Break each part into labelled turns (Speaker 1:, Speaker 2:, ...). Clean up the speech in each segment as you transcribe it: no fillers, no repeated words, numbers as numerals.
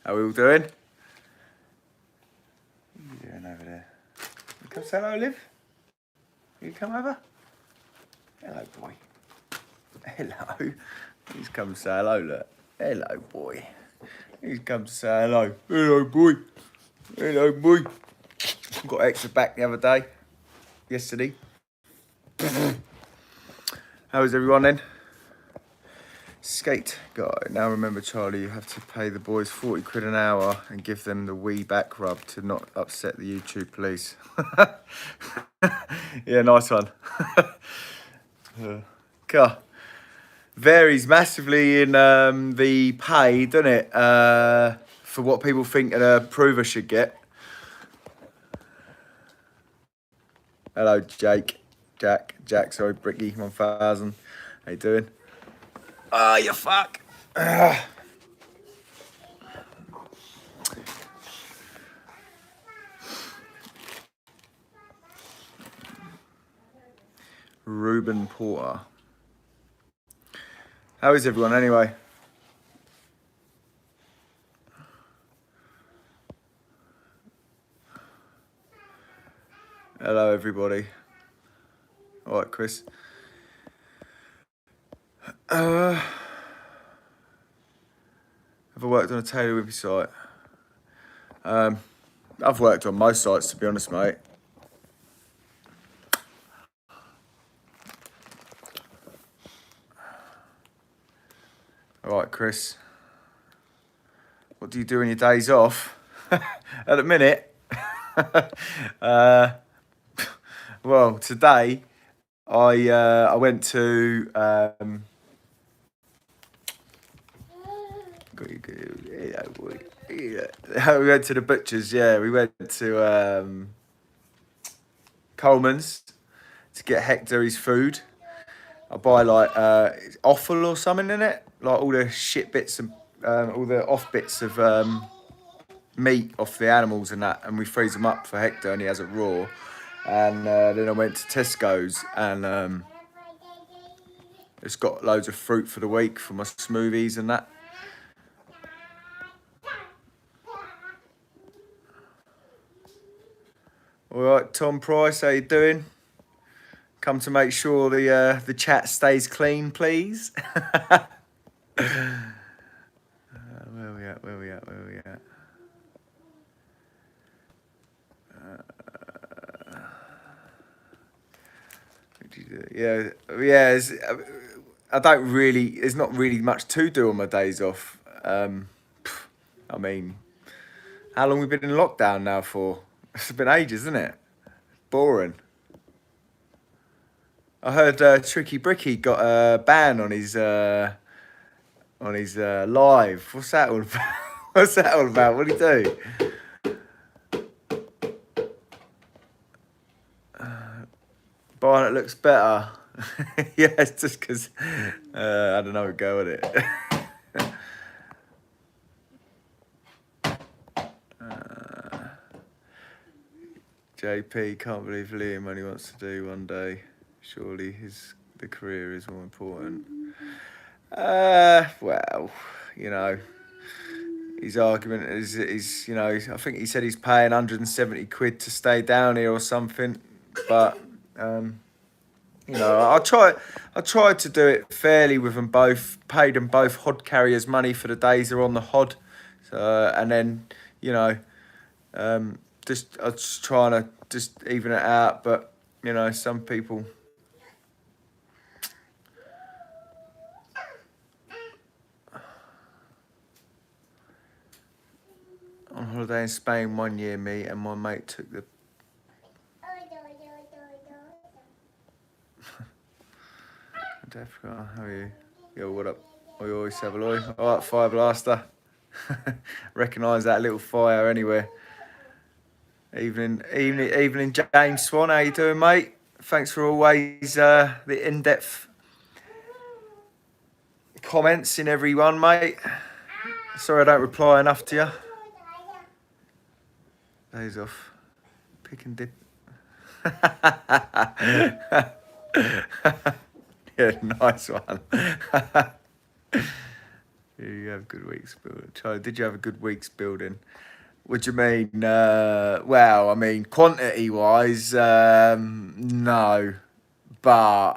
Speaker 1: How are we all doing? What are you doing over there? You come say hello, Liv? You come over? Hello, boy. Hello. He's come to say hello, look. Hello, boy. He's come to say hello. Hello, boy. Hello, boy. Got extra back the other day. Yesterday. How is everyone then? Skate guy. Now remember, Charlie, you have to pay the boys 40 quid an hour and give them the wee back rub to not upset the YouTube police. Yeah, nice one. Car. Varies massively in the pay, doesn't it? For what people think an approver should get. Hello, Jack, sorry, Bricky 1000. How you doing? Ah, you fuck. Ruben Porter. How is everyone anyway? Hello, everybody. All right, Chris. Have I worked on a Taylor Whippy site? I've worked on most sites, to be honest, mate. All right, Chris. What do you do on your days off? At the minute, well, today I went to we went to the butcher's. Yeah, we went to Coleman's to get Hector his food. I buy like offal or something in it, like all the shit bits and all the off bits of meat off the animals and that, and we freeze them up for Hector, and he has it raw. And then I went to Tesco's and it's got loads of fruit for the week for my smoothies and that. All right, Tom Price, how you doing? Come to make sure the chat stays clean, please. Where we at? Yeah. I don't really. There's not really much to do on my days off. I mean, how long we been in lockdown now for? It's been ages, isn't it? Boring. I heard Tricky Bricky got a ban on his live. What's that all about? What's that all about? What did he do? Barnet looks better. Yeah, it's just because I don't know, go with it. JP can't believe Liam only wants to do one day. Surely the career is more important. Well, you know, his argument is, you know, I think he said he's paying 170 quid to stay down here or something, but you know, I tried to do it fairly with them both, paid them both hod carriers money for the days they're on the hod, so, and then, you know, I was just trying to just even it out, but you know, some people. On holiday in Spain 1 year, me and my mate took the. Africa, how are you? Yo, what up? Oi, oi, Savaloy. All right, Fire Blaster. Recognise that little fire anywhere. Evening, James Swan. How you doing, mate? Thanks for always the in-depth comments in every one, mate. Sorry I don't reply enough to you. Days off. Pick and dip. Yeah, nice one. Yeah, you have good weeks building. Charlie, did you have a good weeks building? What do you mean? Well, I mean, quantity-wise, no. But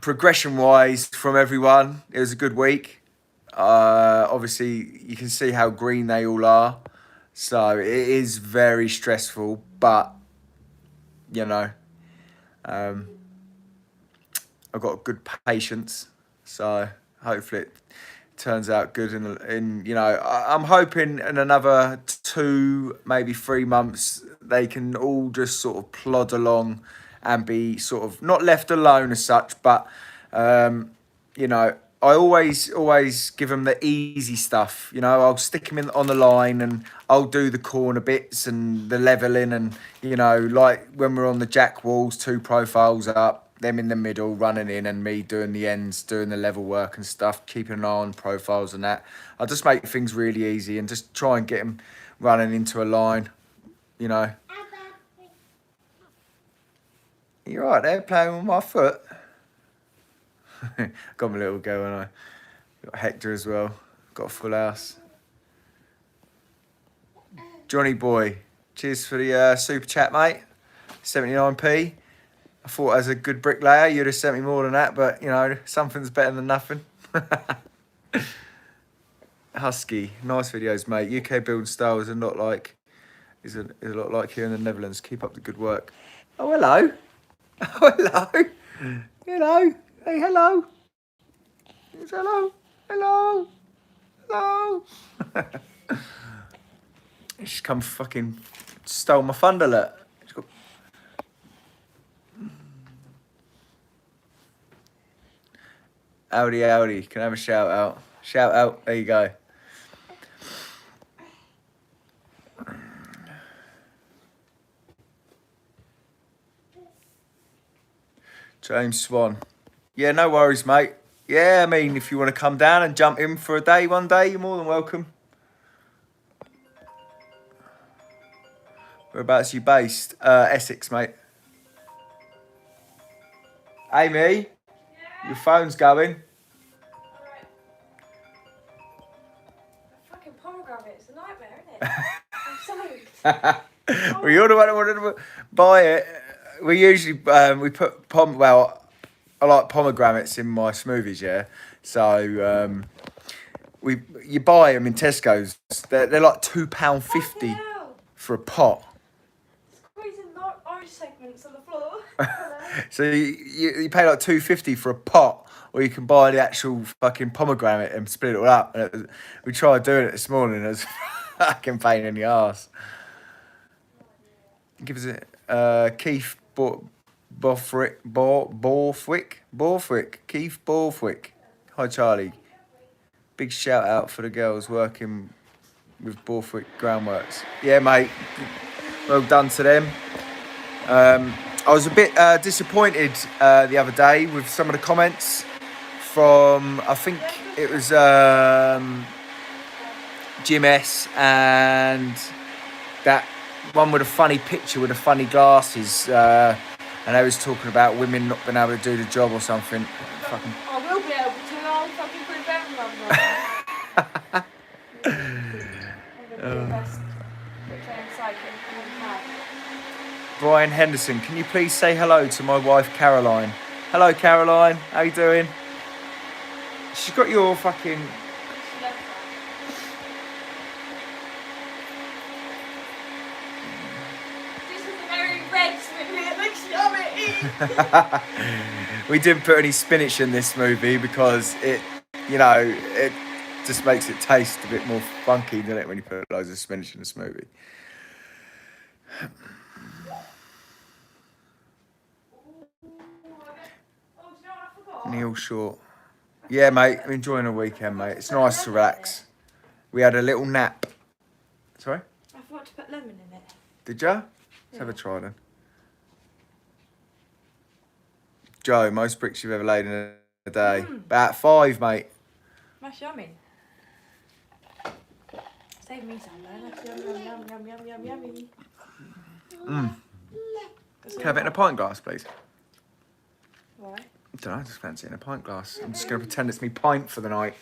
Speaker 1: progression-wise, from everyone, it was a good week. Obviously, you can see how green they all are. So, it is very stressful. But, you know, I've got good patience. So, hopefully it turns out good in I'm hoping in another 2 maybe 3 months they can all just sort of plod along and be sort of not left alone as such, but you know, I always give them the easy stuff. I'll stick them in on the line and I'll do the corner bits and the leveling, and like when we're on the jack walls, 2 profiles up, them in the middle running in, and me doing the ends, doing the level work and stuff, keeping an eye on profiles and that. I'll just make things really easy and just try and get them running into a line. You're right there playing with my foot. Got my little girl, and I got Hector as well. Got a full house. Johnny boy, cheers for the super chat, mate. 79p. I thought as a good bricklayer you'd have sent me more than that, but something's better than nothing. Husky, nice videos, mate. UK building style is a lot like here in the Netherlands. Keep up the good work. Oh, hello. Oh, hello. Hello. Hey, hello. It's hello. Hello. Hello. She's come fucking stole my thunder, look. Howdy, can I have a shout out? Shout out, there you go. James Swan. Yeah, no worries, mate. Yeah, I mean, if you want to come down and jump in for a day one day, you're more than welcome. Whereabouts are you based? Essex, mate. Amy, your phone's going.
Speaker 2: Fucking pomegranate, it's a nightmare, isn't it? I'm soaked.
Speaker 1: Well, you're the one that wanted to buy it. We usually we put I like pomegranates in my smoothies, yeah. So you buy them in Tesco's. They're like £2.50 for a pot.
Speaker 2: Squeezing orange segments on the floor.
Speaker 1: So you pay like £2.50 for a pot, or you can buy the actual fucking pomegranate and split it all up. And we tried doing it this morning. It was fucking pain in the arse. Give us a Keith Borthwick. Keith Borthwick. Hi, Charlie. Big shout out for the girls working with Borthwick Groundworks. Yeah, mate. Well done to them. I was a bit disappointed the other day with some of the comments from, I think it was Jim S and that one with a funny picture with the funny glasses, and they was talking about women not being able to do the job or something. Fucking.
Speaker 2: I will be able to. I'll fucking prove everyone wrong.
Speaker 1: Brian Henderson, can you please say hello to my wife Caroline? Hello, Caroline. How you doing? She's got your fucking. We didn't put any spinach in this smoothie because it just makes it taste a bit more funky, doesn't it, when you put loads of spinach in a smoothie. Neil Short. Yeah, mate, I'm enjoying the weekend, mate. It's nice to relax. We had a little nap. Sorry?
Speaker 2: I forgot to put lemon in it.
Speaker 1: Did ya? Let's have a try then. Joe, most bricks you've ever laid in a day? About 5, mate.
Speaker 2: That's yummy. Save me some, man. That's yummy.
Speaker 1: Can I have it in a pint glass, please?
Speaker 2: Why?
Speaker 1: don't know, I just fancy in a pint glass. I'm just going to pretend it's me pint for the night.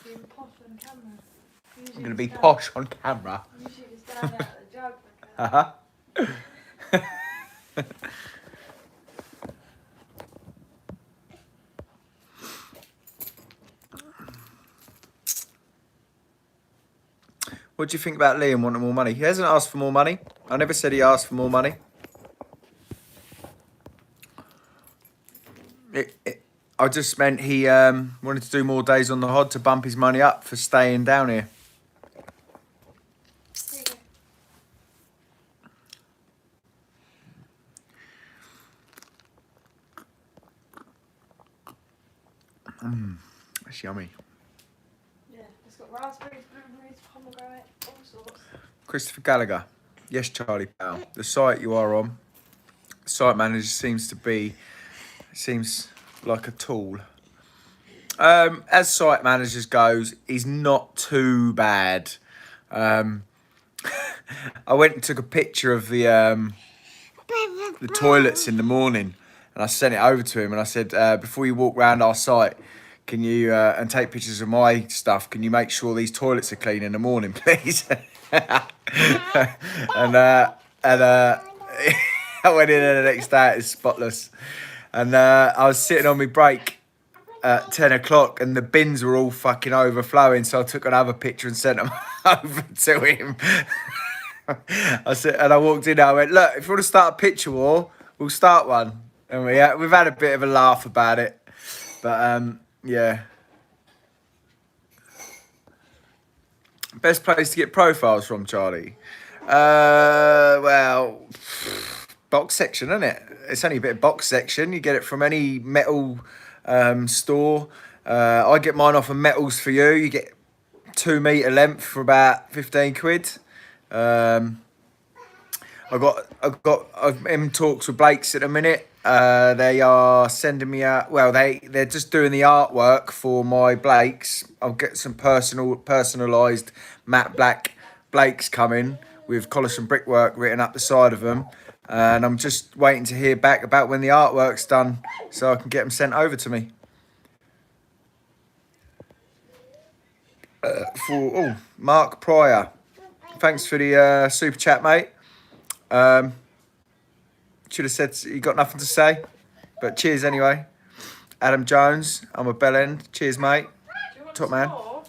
Speaker 2: Being posh on camera.
Speaker 1: I'm going to be posh on camera.
Speaker 2: Usually it's down out of the jug.
Speaker 1: Uh-huh. What do you think about Liam wanting more money? He hasn't asked for more money. I never said he asked for more money. I just meant he wanted to do more days on the hod to bump his money up for staying down here. That's yummy.
Speaker 2: Yeah, it's got raspberries, blueberries, pomegranate, all sorts.
Speaker 1: Christopher Gallagher. Yes, Charlie Powell. The site you are on, the site manager seems like a tool. As site managers goes, he's not too bad. I went and took a picture of the toilets in the morning, and I sent it over to him, and I said, before you walk around our site, can you and take pictures of my stuff? Can you make sure these toilets are clean in the morning, please? and I went in there the next day, it's spotless. And I was sitting on my break at 10 o'clock and the bins were all fucking overflowing. So I took another picture and sent them over to him. I said, and I walked in, I went, look, if you want to start a picture war, we'll start one. And we've had a bit of a laugh about it. But yeah. Best place to get profiles from, Charlie? Well, box section, isn't it? It's only a bit of box section. You get it from any metal store. I get mine off of Metals For You. You get 2 metre length for about 15 quid. I'm in talks with Blake's at the minute. They are sending me out. Well, they're just doing the artwork for my Blake's. I'll get some personalised matte black Blake's coming with Collison brickwork written up the side of them. And I'm just waiting to hear back about when the artwork's done so I can get them sent over to me. Mark Pryor. Thanks for the super chat, mate. Should have said you got nothing to say, but cheers anyway. Adam Jones, I'm a bell end. Cheers, mate. Top man.
Speaker 2: More?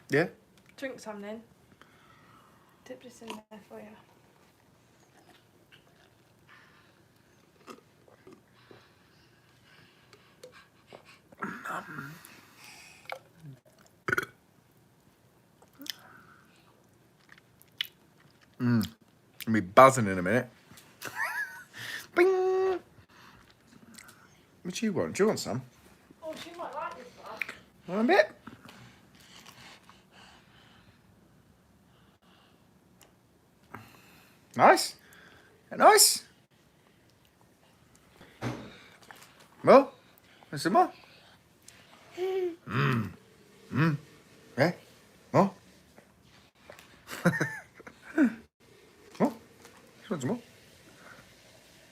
Speaker 1: Yeah.
Speaker 2: Drink some then. Dip this in there for you.
Speaker 1: I'll be buzzing in a minute. Bing. What do you want? Do you want some?
Speaker 2: Oh, she might like this one.
Speaker 1: Want a bit? Nice. Nice. Well, want some more? Yeah. More? More? You want some more?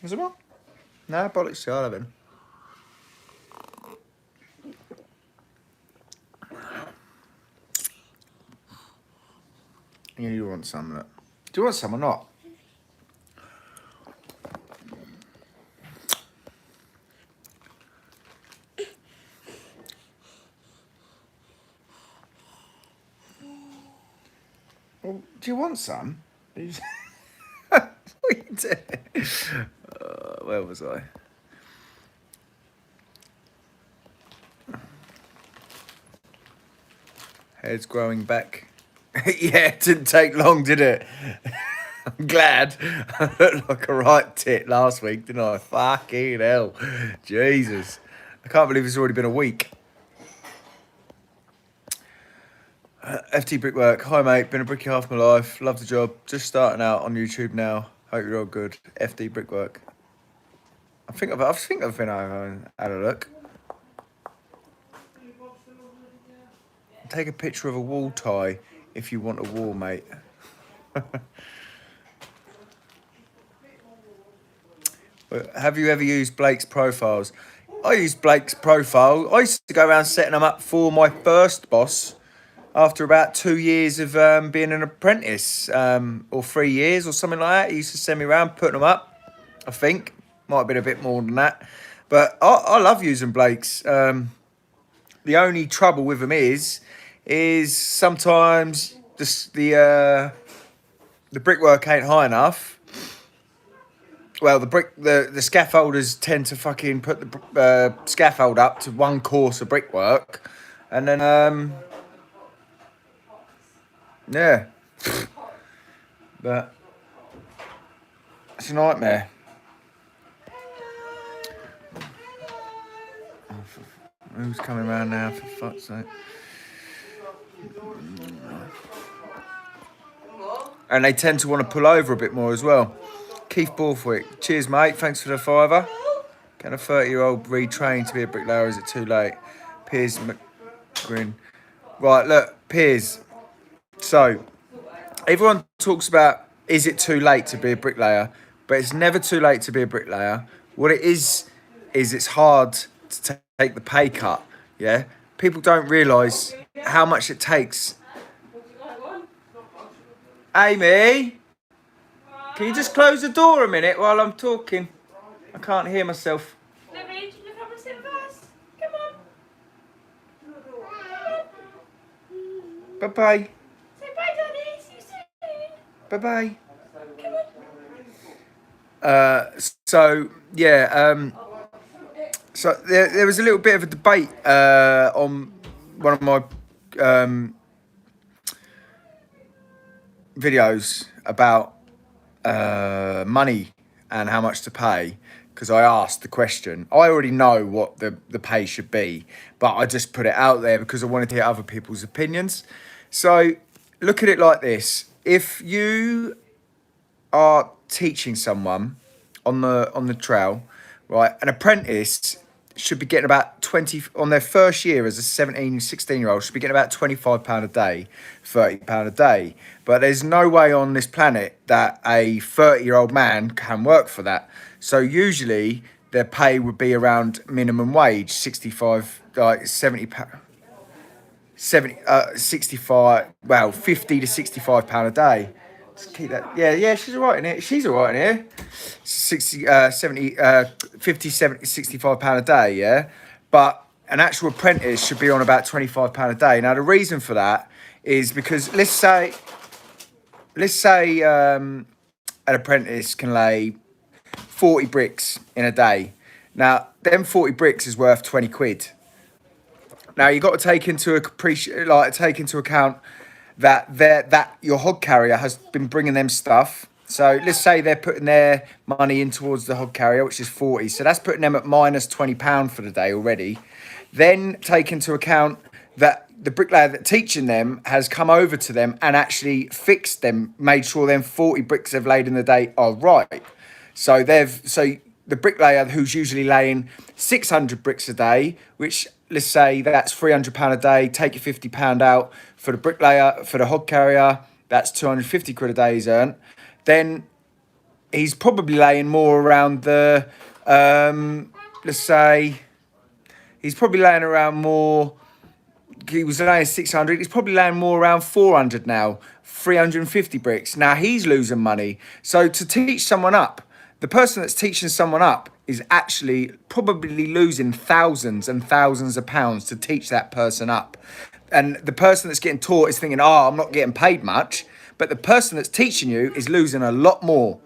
Speaker 1: Want some more? No, bollocks to all of it. Yeah, you want some, look. Do you want some or not? Well, do you want some? What are you doing? Where was I? Hair's growing back. Yeah, it didn't take long, did it? I'm glad. I looked like a right tit last week, didn't I? Fucking hell. Jesus. I can't believe it's already been a week. FT Brickwork. Hi, mate. Been a brickie half my life. Love the job. Just starting out on YouTube now. Hope you're all good. FD Brickwork. I think I've been over and had a look. Take a picture of a wall tie if you want a wall, mate. Have you ever used Blake's profiles? I used Blake's profile. I used to go around setting them up for my first boss after about 2 years of being an apprentice, or 3 years or something like that. He used to send me around, putting them up. I think might have been a bit more than that, but I love using Blake's. The only trouble with them is sometimes the brickwork ain't high enough. Well, the scaffolders tend to fucking put the scaffold up to one course of brickwork, and then yeah, but it's a nightmare. Who's coming around now, for fuck's sake? And they tend to want to pull over a bit more as well. Keith Borthwick, cheers mate, thanks for the £5. Can a 30-year-old retrain to be a bricklayer, or is it too late? Piers McGrin. Right, look, Piers. So, everyone talks about, is it too late to be a bricklayer? But it's never too late to be a bricklayer. What it is it's hard to take the pay cut, yeah? People don't realise how much it takes. Amy, can you just close the door a minute while I'm talking? I can't hear myself.
Speaker 2: Libby, do you come and sit with us? Come on.
Speaker 1: Bye-bye.
Speaker 2: Say bye, Daddy. See you soon.
Speaker 1: Bye-bye.
Speaker 2: Come on.
Speaker 1: So there was a little bit of a debate on one of my videos about money and how much to pay, because I asked the question. I already know what the pay should be, but I just put it out there because I wanted to hear other people's opinions. So look at it like this: if you are teaching someone on the trail, right, an apprentice should be getting about 20 on their first year as a 16-year-old should be getting about £25 a day, £30 a day. But there's no way on this planet that a 30-year-old man can work for that. So usually their pay would be around minimum wage, 65, like 70 65, well, 50 to £65 a day. Just keep that. Yeah, she's all right in it. She's all right in here. 60, 70, 50, 70, £65 a day, yeah? But an actual apprentice should be on about £25 a day. Now, the reason for that is because let's say an apprentice can lay 40 bricks in a day. Now, them 40 bricks is worth 20 quid. Now, you've got to take into account that your hog carrier has been bringing them stuff. So let's say they're putting their money in towards the hog carrier, which is 40. So that's putting them at minus £20 for the day already. Then take into account that the bricklayer that's teaching them has come over to them and actually fixed them, made sure them 40 bricks they've laid in the day are right. So the bricklayer who's usually laying 600 bricks a day, which let's say that's £300 a day, take your £50 out for the bricklayer, for the hog carrier, that's 250 quid a day he's earned. Then he's probably laying more around the, let's say, he's probably laying around more, he was laying 600, he's probably laying more around 400 now, 350 bricks. Now he's losing money. So to teach someone up, the person that's teaching someone up is actually probably losing thousands and thousands of pounds to teach that person up. And the person that's getting taught is thinking, oh, I'm not getting paid much. But the person that's teaching you is losing a lot more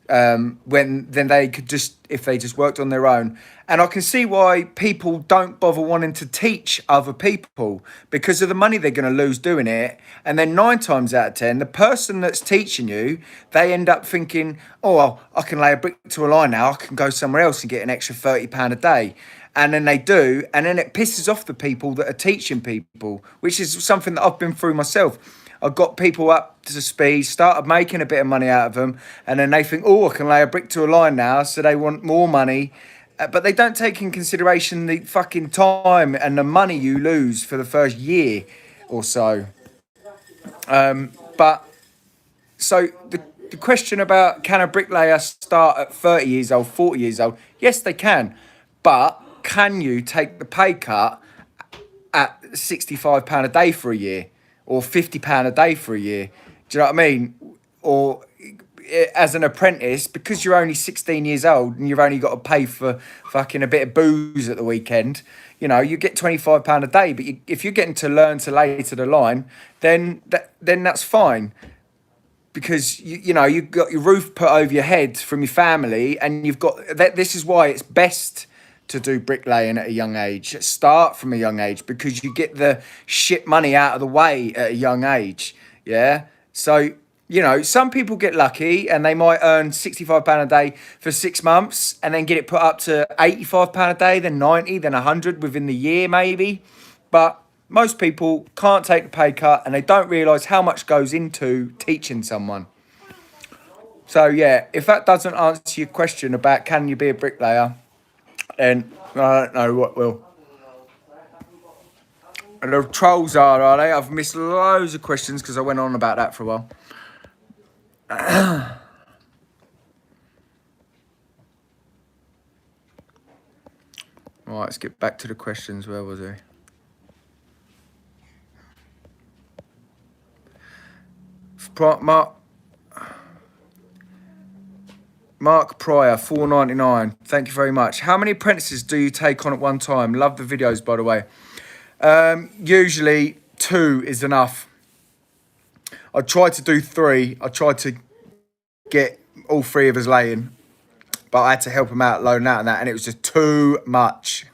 Speaker 1: than they could just, if they just worked on their own. And I can see why people don't bother wanting to teach other people, because of the money they're going to lose doing it. And then 9 times out of 10, the person that's teaching you, they end up thinking, oh, well, I can lay a brick to a line now. I can go somewhere else and get an extra £30 a day. And then they do. And then it pisses off the people that are teaching people, which is something that I've been through myself. I got people up to speed, started making a bit of money out of them, and then they think, oh, I can lay a brick to a line now, so they want more money. But they don't take in consideration the fucking time and the money you lose for the first year or so. the question about can a bricklayer start at 30 years old, 40 years old? Yes, they can. But can you take the pay cut at £65 a day for a year or £50 a day for a year? Do you know what I mean? Or as an apprentice, because you're only 16 years old and you've only got to pay for fucking a bit of booze at the weekend, you know, you get £25 a day. But if you're getting to learn to later the line, then that's fine. Because you know you've got your roof put over your head from your family, and you've got that. This is why it's best to do bricklaying at a young age. Start from a young age because you get the shit money out of the way at a young age. Yeah. So you know some people get lucky and they might earn £65 a day for 6 months and then get it put up to £85 a day, then 90, then 100 within the year maybe. But most people can't take the pay cut and they don't realise how much goes into teaching someone. So yeah, if that doesn't answer your question about can you be a bricklayer, then I don't know what will. And the trolls are they? I've missed loads of questions because I went on about that for a while. Right, let's get back to the questions. Where was I? Mark Pryor, £4.99. Thank you very much. How many apprentices do you take on at one time? Love the videos, by the way. Usually 2 is enough. I tried to do 3. I tried to get all 3 of us laying, but I had to help him out, loading out and that, and it was just too much.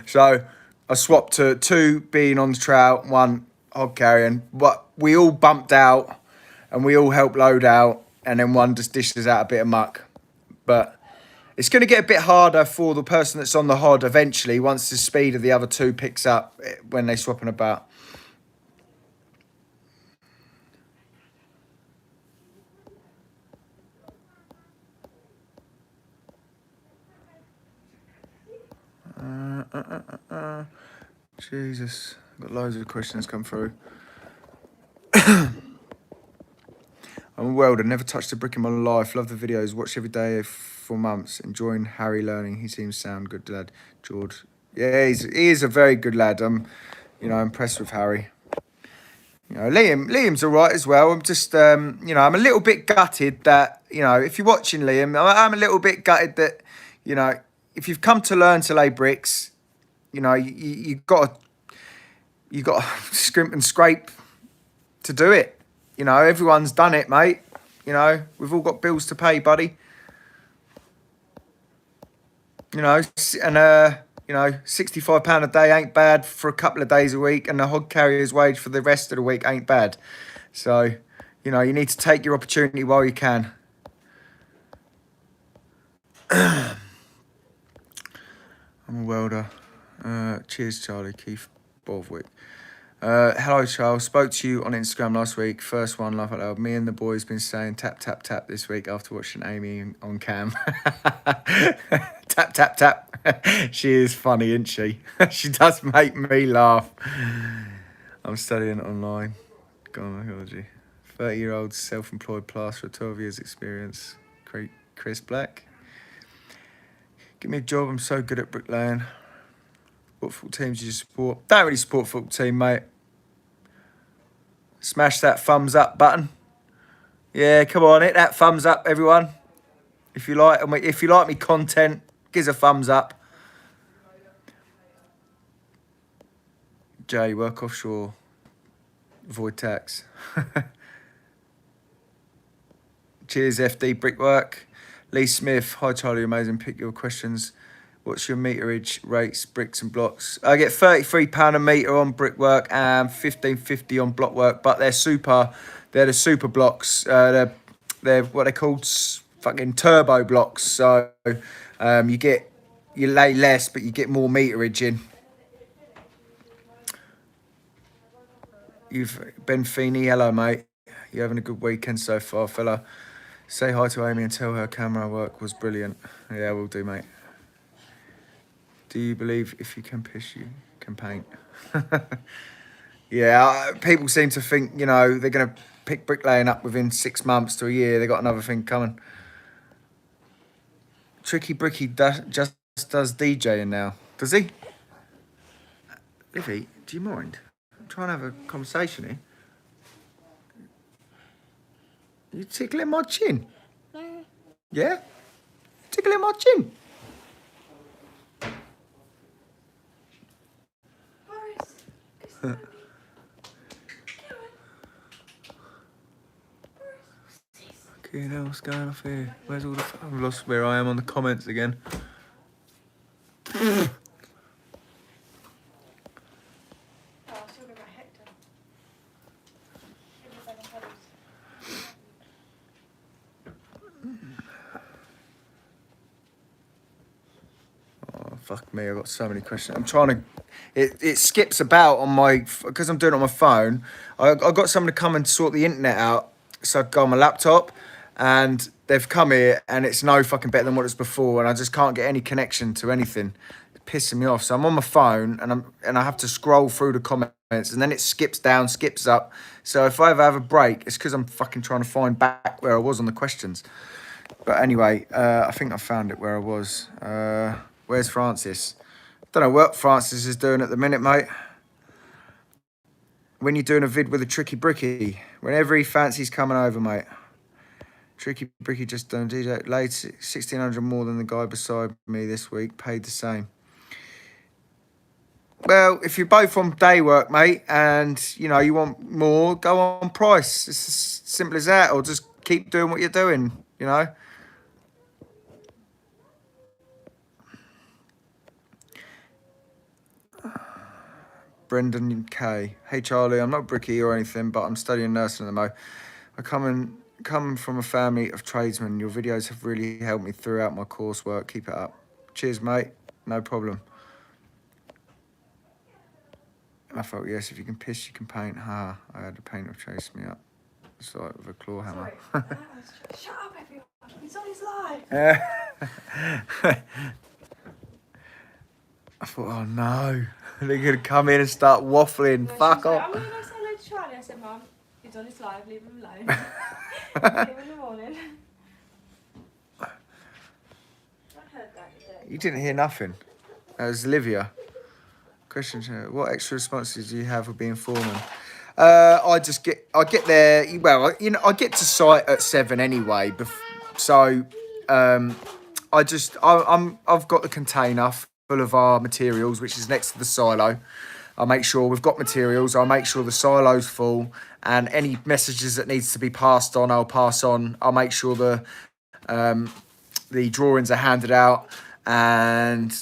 Speaker 1: So I swapped to 2 being on the trowel, 1 hog carrying. But we all bumped out and we all helped load out, and then 1 just dishes out a bit of muck. But it's going to get a bit harder for the person that's on the hod eventually once the speed of the other 2 picks up when they're swapping about. Jesus, got loads of questions come through. I'm a welder, never touched a brick in my life. Love the videos, watch every day for months. Enjoying Harry learning. He seems sound good lad. George. Yeah, he is a very good lad. I'm, you know, impressed with Harry. You know, Liam's all right as well. I'm just, you know, I'm a little bit gutted that, you know, if you're watching Liam, I'm a little bit gutted that, you know, if you've come to learn to lay bricks, you know, you got to scrimp and scrape to do it. You know, everyone's done it, mate. You know, we've all got bills to pay, buddy. You know, and you know, £65 a day ain't bad for a couple of days a week, and the hog carrier's wage for the rest of the week ain't bad. So, you know, you need to take your opportunity while you can. I'm a welder. Cheers, Charlie. Keith Borthwick. Hello, Charles. Spoke to you on Instagram last week. First one, laugh out loud. Me and the boys been saying tap, tap, tap this week after watching Amy on cam. Tap, tap, tap. She is funny, isn't she? She does make me laugh. I'm studying online. Gynecology. 30-year-old self-employed plasterer, 12 years experience. Chris Black. Give me a job. I'm so good at bricklaying. What football teams do you support? Don't really support football team, mate. Smash that thumbs up button. Yeah, come on, hit that thumbs up, everyone. If you like me content, give us a thumbs up. Jay, work offshore, avoid tax. Cheers, FD Brickwork. Lee Smith, hi Charlie, amazing. Pick your questions. What's your meterage rates, bricks and blocks? I get £33 a metre on brickwork and £15.50 on blockwork, but they're the super blocks. They're what they're called, fucking turbo blocks. So you lay less, but you get more meterage in. Ben Feeney, hello mate. You having a good weekend so far, fella? Say hi to Amy and tell her camera work was brilliant. Yeah, we'll do, mate. Do you believe if you can piss, you can paint? Yeah, people seem to think, you know, they're going to pick bricklaying up within 6 months to a year. They got another thing coming. Tricky Bricky just does DJing now. Does he? Livy, do you mind? I'm trying to have a conversation here. You tickling my chin? Yeah? Tickling my chin?
Speaker 2: Boris, go sit down. Come on. Boris.
Speaker 1: Okay, now what's going off here? Where's all the... I've lost where I am on the comments again.
Speaker 2: Oh, I was talking about Hector.
Speaker 1: Oh, fuck me, I've got so many questions. I'm trying to... It skips about on my... Because I'm doing it on my phone. I got someone to come and sort the internet out. So I go on my laptop. And they've come here and it's no fucking better than what it was before. And I just can't get any connection to anything. It's pissing me off. So I'm on my phone and I have to scroll through the comments. And then it skips down, skips up. So if I ever have a break, it's because I'm fucking trying to find back where I was on the questions. But anyway, I think I found it where I was. Where's Francis? Don't know what Francis is doing at the minute, mate. When you're doing a vid with a Tricky Bricky, whenever he fancies coming over, mate. Tricky Bricky just done DJ, laid 1,600 more than the guy beside me this week, paid the same. Well, if you're both on day work, mate, and, you know, you want more, go on price. It's as simple as that, or just keep doing what you're doing, you know. Brendan K. Hey, Charlie, I'm not bricky or anything, but I'm studying nursing at the moment. I come from a family of tradesmen. Your videos have really helped me throughout my coursework. Keep it up. Cheers, mate. No problem. I thought, yes, if you can piss, you can paint. Ha, I had a painter chase me up. It's like with a claw hammer.
Speaker 2: Shut up, everyone. He's on his live.
Speaker 1: I thought, oh no, they're going to come in and start waffling.
Speaker 2: No,
Speaker 1: Fuck
Speaker 2: she was like,
Speaker 1: off.
Speaker 2: I'm going to go say hello to Charlie. I said, Mum, he's on his live. Leave him alone. See him in the morning. I heard that today.
Speaker 1: You didn't hear nothing. That was Olivia. Question: what extra responsibilities do you have for being foreman? I get there. Well, you know, I get to site at 7 anyway. So, I've got the container full of our materials, which is next to the silo. I make sure we've got materials. I make sure the silo's full, and any messages that needs to be passed on, I'll pass on. I'll make sure the drawings are handed out, and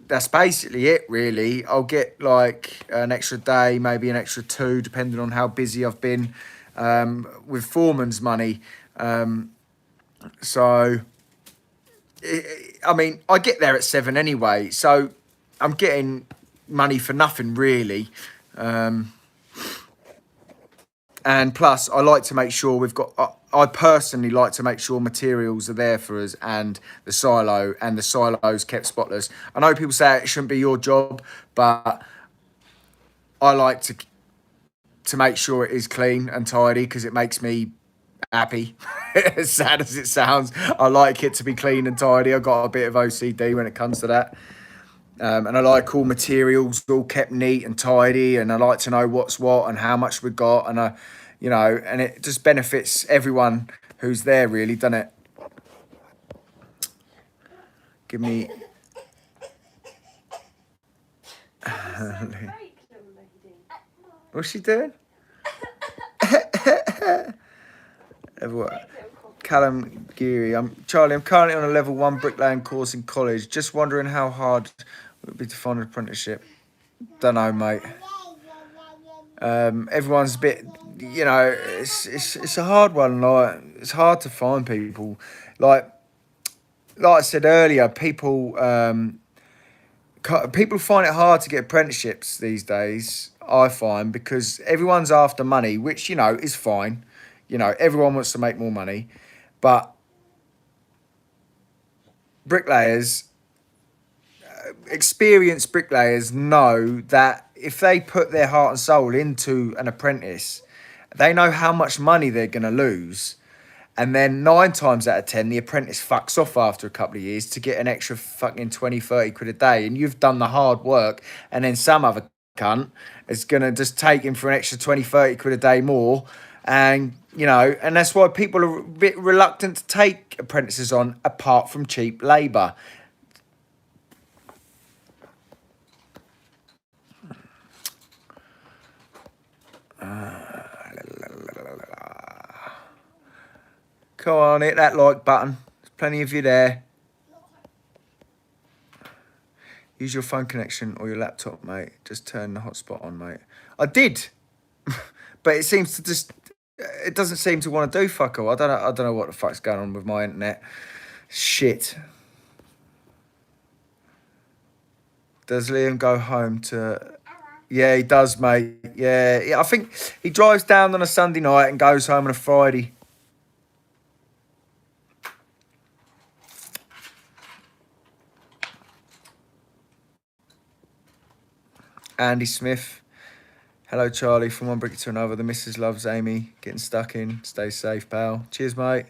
Speaker 1: that's basically it, really. I'll get like an extra day, maybe an extra 2, depending on how busy I've been with foreman's money. I mean, I get there at 7 anyway, so I'm getting money for nothing, really. And plus, I like to make sure we've got... I personally like to make sure materials are there for us and the silo's kept spotless. I know people say it shouldn't be your job, but I like to make sure it is clean and tidy because it makes me happy. As sad as it sounds, I like it to be clean and tidy. I've got a bit of OCD when it comes to that. And I like all materials all kept neat and tidy, and I like to know what's what and how much we've got, and and it just benefits everyone who's there, really, doesn't it? Give me. What's she doing? Callum Geary. Charlie. I'm currently on a level 1 bricklaying course in college. Just wondering how hard it would be to find an apprenticeship. Don't know, mate. Everyone's a bit, it's a hard one. Like, it's hard to find people. Like I said earlier, people find it hard to get apprenticeships these days. I find because everyone's after money, which is fine. Everyone wants to make more money, but bricklayers, experienced bricklayers know that if they put their heart and soul into an apprentice, they know how much money they're going to lose. And then 9 times out of 10, the apprentice fucks off after a couple of years to get an extra fucking 20, 30 quid a day. And you've done the hard work. And then some other cunt is going to just take him for an extra 20, 30 quid a day more. And, you know, and that's why people are a bit reluctant to take apprentices on apart from cheap labour. Come on, hit that like button. There's plenty of you there. Use your phone connection or your laptop, mate. Just turn the hotspot on, mate. I did. But it seems to just... It doesn't seem to want to do fuck all. I don't know what the fuck's going on with my internet. Shit. Does Liam go home to... Yeah, he does, mate. Yeah, I think he drives down on a Sunday night and goes home on a Friday. Andy Smith. Hello, Charlie. From one brick to another. The missus loves Amy. Getting stuck in. Stay safe, pal. Cheers, mate.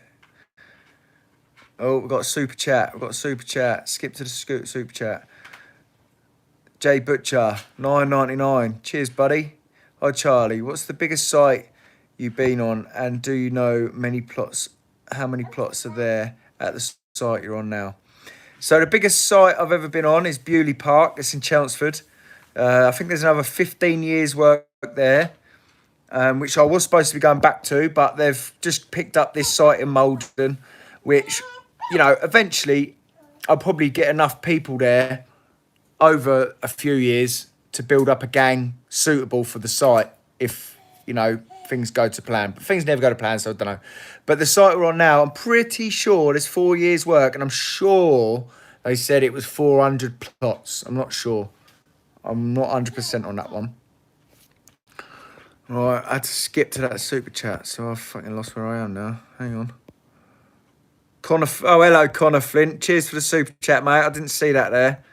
Speaker 1: Oh, we've got a super chat. Skip to the super chat. Jay Butcher, $9.99. Cheers, buddy. Hi, Charlie. What's the biggest site you've been on? And do you know many plots? How many plots are there at the site you're on now? So the biggest site I've ever been on is Bewley Park. It's in Chelmsford. I think there's another 15 years work there, which I was supposed to be going back to, but they've just picked up this site in Malden, which, you know, eventually I'll probably get enough people there over a few years to build up a gang suitable for the site if, you know, things go to plan. But things never go to plan, so I don't know. But the site we're on now, I'm pretty sure there's 4 years work, and I'm sure they said it was 400 plots. I'm not sure. I'm not 100% on that one. Right, I had to skip to that super chat, so I've fucking lost where I am now. Hang on. Connor, oh, hello, Connor Flint. Cheers for the super chat, mate. I didn't see that there.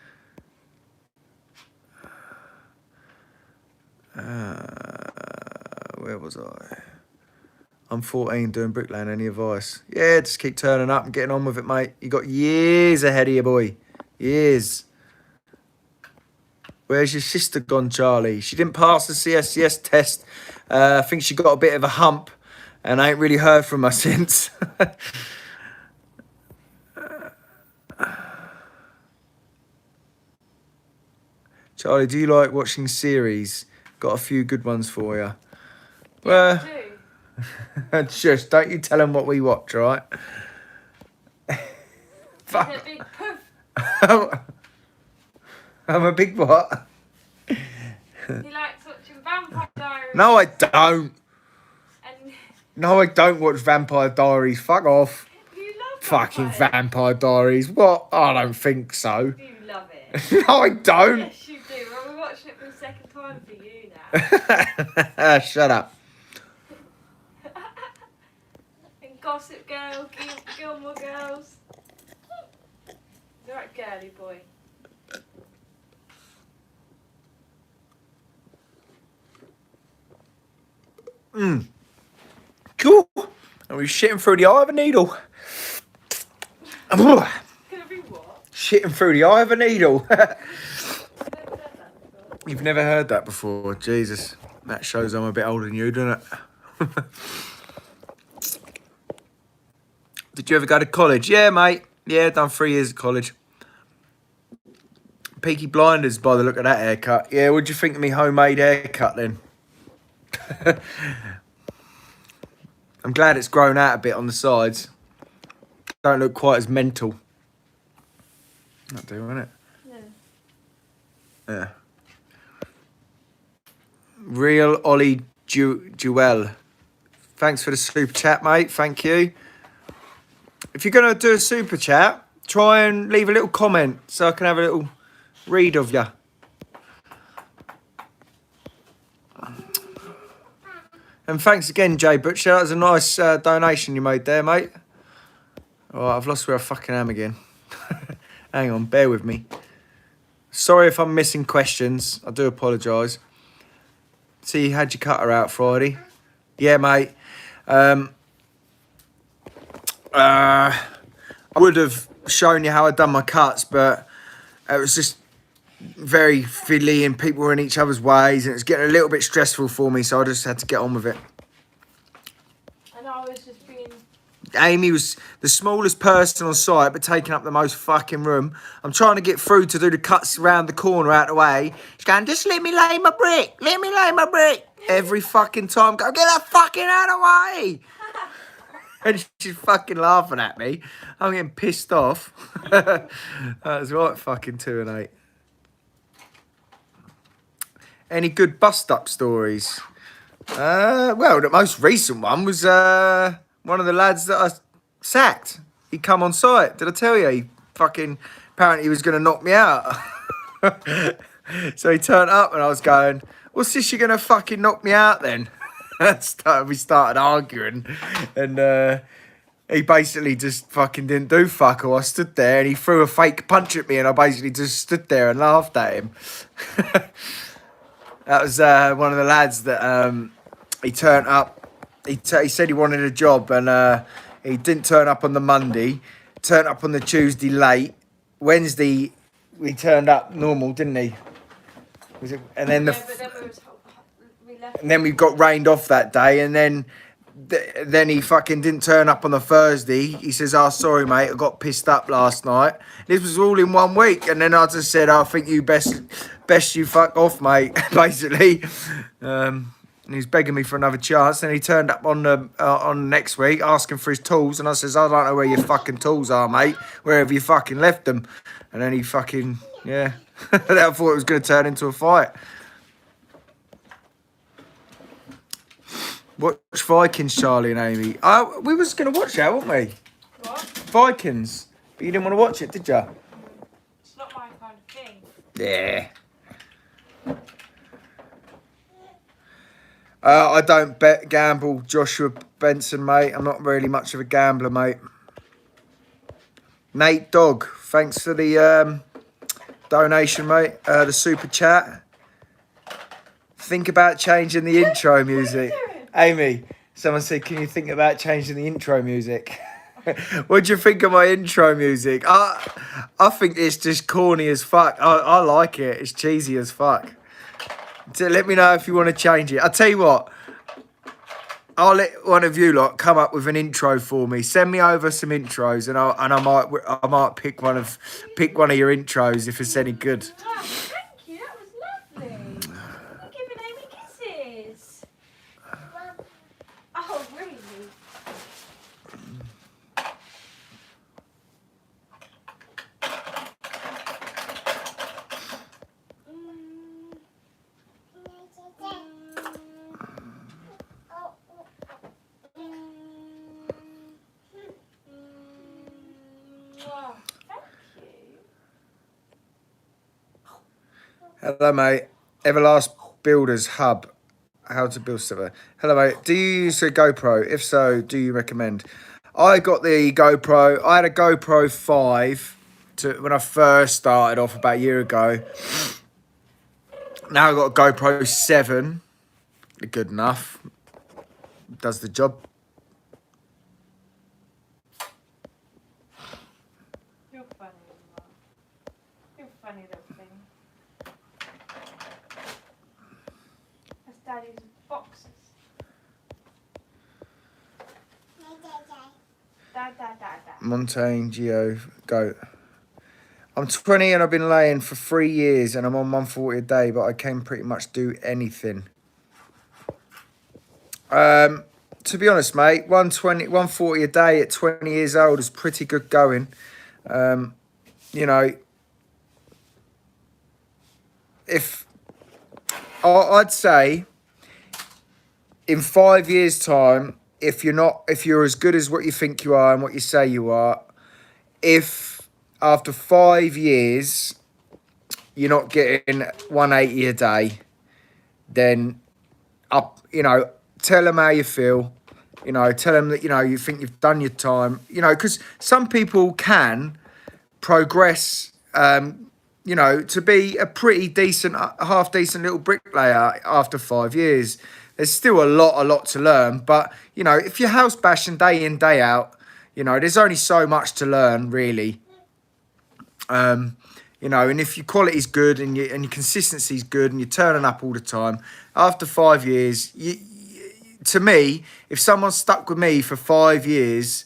Speaker 1: Where was I? I'm 14 doing bricklaying. Any advice? Yeah, just keep turning up and getting on with it, mate. You got years ahead of you, boy. Years. Where's your sister gone, Charlie? She didn't pass the CSCS test. I think she got a bit of a hump, and I ain't really heard from her since. Charlie, do you like watching series? Got a few good ones for you. Well, just don't you tell them what we watch, right? Fuck.
Speaker 2: He's a big poof.
Speaker 1: I'm a big what?
Speaker 2: He likes watching Vampire Diaries.
Speaker 1: No, I don't.
Speaker 2: And
Speaker 1: No, I don't watch Vampire Diaries. Fuck off.
Speaker 2: you love
Speaker 1: Fucking
Speaker 2: vampires.
Speaker 1: Vampire Diaries. What? I don't think so.
Speaker 2: You love it.
Speaker 1: No, I don't.
Speaker 2: Yes, you do. Well, we're watching it for the second time for you now.
Speaker 1: Shut up.
Speaker 2: And Gossip Girl, Gilmore Girls. You're right, girly boy.
Speaker 1: Cool. And we're shitting through the eye of a needle.
Speaker 2: Gonna be what?
Speaker 1: Shitting through the eye of a needle.
Speaker 2: I've never said that before.
Speaker 1: You've never heard that before. Jesus. That shows I'm a bit older than you, doesn't it? Did you ever go to college? Yeah, mate. Yeah, done 3 years of college. Peaky Blinders by the look of that haircut. Yeah, what'd you think of me homemade haircut then? I'm glad it's grown out a bit on the sides. Don't look quite as mental. Not do, innit?
Speaker 2: Yeah.
Speaker 1: Yeah. Real Ollie Jewel. Thanks for the super chat, mate. Thank you. If you're going to do a super chat, try and leave a little comment so I can have a little read of you. And thanks again, Jay Butcher. That was a nice donation you made there, mate. All right, I've lost where I fucking am again. Hang on, bear with me. Sorry if I'm missing questions. I do apologise. See, you had your cutter out Friday. Yeah, mate. I would have shown you how I'd done my cuts, but it was just very fiddly and people were in each other's ways and it was getting a little bit stressful for me, so I just had to get on with it.
Speaker 2: And I was just being...
Speaker 1: Amy was the smallest person on site, but taking up the most fucking room. I'm trying to get through to do the cuts around the corner out of the way. She's going, just let me lay my brick. Let me lay my brick. Every fucking time. Go, get that fucking out of the way. And she's fucking laughing at me. I'm getting pissed off. That was right, fucking 2 and 8. Any good bust-up stories? Well, the most recent one was one of the lads that I sacked. He come on site. Did I tell you? He fucking... Apparently he was going to knock me out. So he turned up and I was going, what's this, you're going to fucking knock me out then? We started arguing. And he basically just fucking didn't do fuck all. I stood there and he threw a fake punch at me and I basically just stood there and laughed at him. That was one of the lads that he turned up. He said he wanted a job and he didn't turn up on the Monday. Turned up on the Tuesday late. Wednesday, we turned up normal, didn't he? And then we got rained off that day. And then he fucking didn't turn up on the Thursday. He says, "Oh, sorry, mate, I got pissed up last night." This was all in 1 week. And then I just said, "I think you best you fuck off, mate," basically. And he was begging me for another chance. Then he turned up on next week asking for his tools. And I says, "I don't know where your fucking tools are, mate. Where have you fucking left them?" And then he fucking, yeah. I thought it was going to turn into a fight. Watch Vikings, Charlie and Amy. We was going to watch that, weren't we?
Speaker 2: What?
Speaker 1: Vikings. But you didn't want to watch it, did you?
Speaker 2: It's not my kind of thing.
Speaker 1: Yeah. I don't gamble, Joshua Benson, mate. I'm not really much of a gambler, mate. Nate Dog, thanks for the donation, mate. The super chat. Think about changing the intro music. Amy, someone said, can you think about changing the intro music? What do you think of my intro music? I think it's just corny as fuck. I like it. It's cheesy as fuck. So let me know if you want to change it. I'll tell you what. I'll let one of you lot come up with an intro for me. Send me over some intros, and I might pick one of your intros if it's any good.
Speaker 2: Oh, thank you. That was lovely. You're giving Amy kisses. Oh, really? Wow, thank you.
Speaker 1: Hello, mate. Everlast Builders Hub. How to build stuff. Hello, mate. Do you use a GoPro? If so, do you recommend? I got the GoPro. I had a GoPro 5 when I first started off about a year ago. Now I've got a GoPro 7. Good enough. Does the job.
Speaker 2: You're funny, Mum. You're a funny little thing. That's Daddy's boxes. Da.
Speaker 1: Montaigne Geo Goat. I'm 20 and I've been laying for 3 years and I'm on 140 a day, but I can pretty much do anything. To be honest, mate, 140 a day at 20 years old is pretty good going. You know, if I'd say in 5 years' time, if you're as good as what you think you are and what you say you are, if after 5 years you're not getting 180 a day, then tell them how you feel. Tell them that you think you've done your time. Because some people can progress you know, to be a pretty decent, half decent little bricklayer after 5 years. There's still a lot to learn. But, you know, if you're house bashing day in, day out, you know, there's only so much to learn, really. You know, and if your quality's good and your consistency's good and you're turning up all the time, after 5 years, to me, if someone stuck with me for 5 years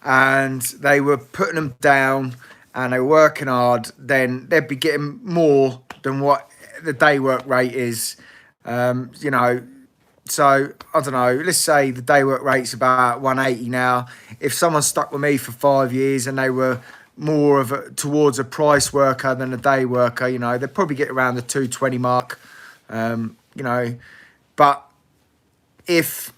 Speaker 1: and they were putting them down and they were working hard, then they'd be getting more than what the day work rate is. You know, so I don't know, let's say the day work rate's about 180 now. If someone stuck with me for 5 years and they were more of towards a price worker than a day worker, you know, they'd probably get around the 220 mark. You know, but if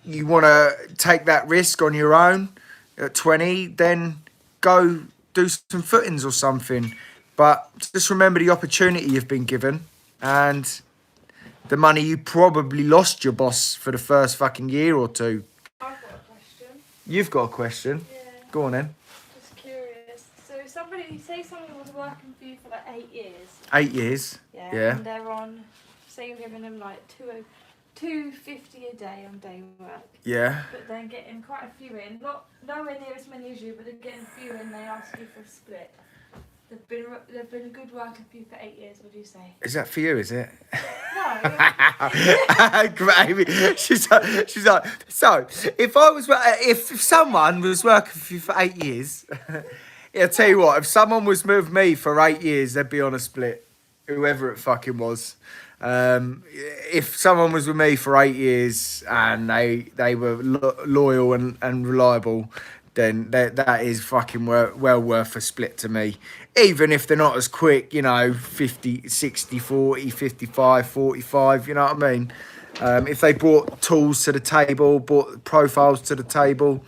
Speaker 1: you want to take that risk on your own at 20, then go do some footings or something. But just remember the opportunity you've been given and the money you probably lost your boss for the first fucking year or two.
Speaker 2: I've got a question.
Speaker 1: You've got a question?
Speaker 2: Yeah.
Speaker 1: Go on then.
Speaker 2: Just curious. So say someone was working for you for like 8 years.
Speaker 1: 8 years? Yeah.
Speaker 2: And they're on, say you're giving them like $250 a day on day work.
Speaker 1: Yeah.
Speaker 2: But then getting quite a few in, not nowhere near as many as you, but they're getting a few in. They ask you for a split. They've been a good worker for you for 8 years. What do you say?
Speaker 1: Is that for you? Is it?
Speaker 2: No.
Speaker 1: Amy, she's like. So if someone was working for you for 8 years, I'll tell you what. If someone was with me for 8 years, they'd be on a split. Whoever it fucking was. If someone was with me for 8 years and they were loyal and reliable, then that is fucking well worth a split to me. Even if they're not as quick, you know, 50, 60, 40, 55, 45, you know what I mean? If they brought tools to the table, brought profiles to the table,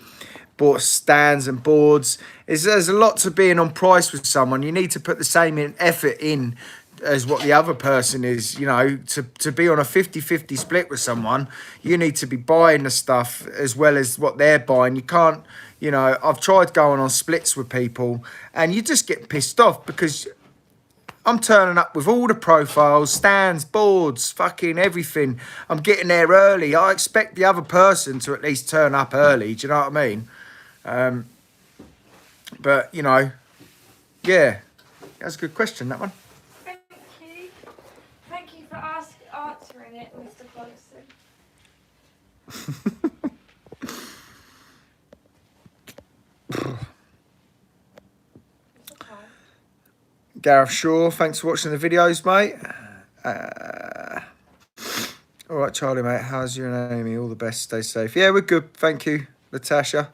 Speaker 1: bought stands and boards, there's a lot to being on price with someone. You need to put the same effort in as what the other person is, you know, to be on a 50-50 split with someone. You need to be buying the stuff as well as what they're buying. You can't, you know, I've tried going on splits with people and you just get pissed off because I'm turning up with all the profiles, stands, boards, fucking everything. I'm getting there early. I expect the other person to at least turn up early. Do you know what I mean? But, you know, yeah, that's a good question, that one.
Speaker 2: Thank you for answering it, Mr. Collison.
Speaker 1: Gareth Shaw, thanks for watching the videos, mate. All right, Charlie, mate. How's you and Amy? All the best. Stay safe. Yeah, we're good. Thank you, Natasha.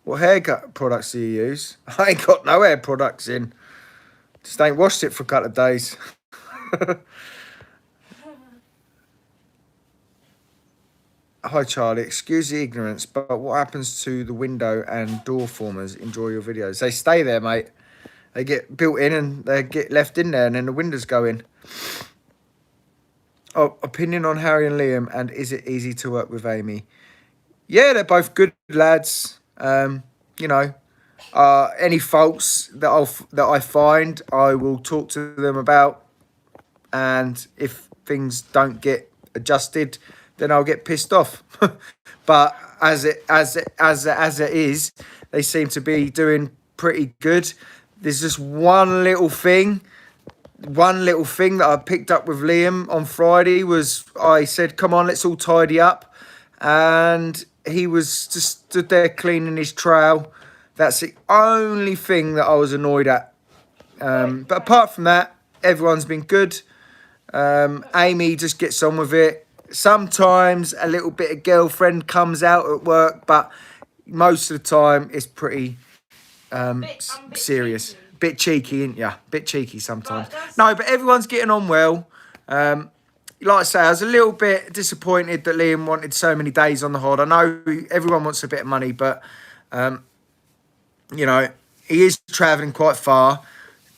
Speaker 1: What hair products do you use? I ain't got no hair products in. Just ain't washed it for a couple of days. Hi, Charlie. Excuse the ignorance, but what happens to the window and door formers? Enjoy your videos. They stay there, mate. They get built in and they get left in there and then the windows go in. Oh, opinion on Harry and Liam, and is it easy to work with Amy? Yeah, they're both good lads. You know, any faults that I find, I will talk to them about. And if things don't get adjusted, then I'll get pissed off. But as it is, they seem to be doing pretty good. There's just one little thing that I picked up with Liam on Friday was I said, come on, let's all tidy up. And he was just stood there cleaning his trowel. That's the only thing that I was annoyed at. But apart from that, everyone's been good. Amy just gets on with it. Sometimes a little bit of girlfriend comes out at work, but most of the time it's pretty serious.
Speaker 2: Cheeky.
Speaker 1: Bit cheeky, isn't ya? Bit cheeky sometimes. No, but everyone's getting on well. Like I say, I was a little bit disappointed that Liam wanted so many days on the hod. I know everyone wants a bit of money, but, you know, he is travelling quite far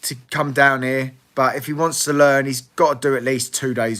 Speaker 1: to come down here. But if he wants to learn, he's got to do at least 2 days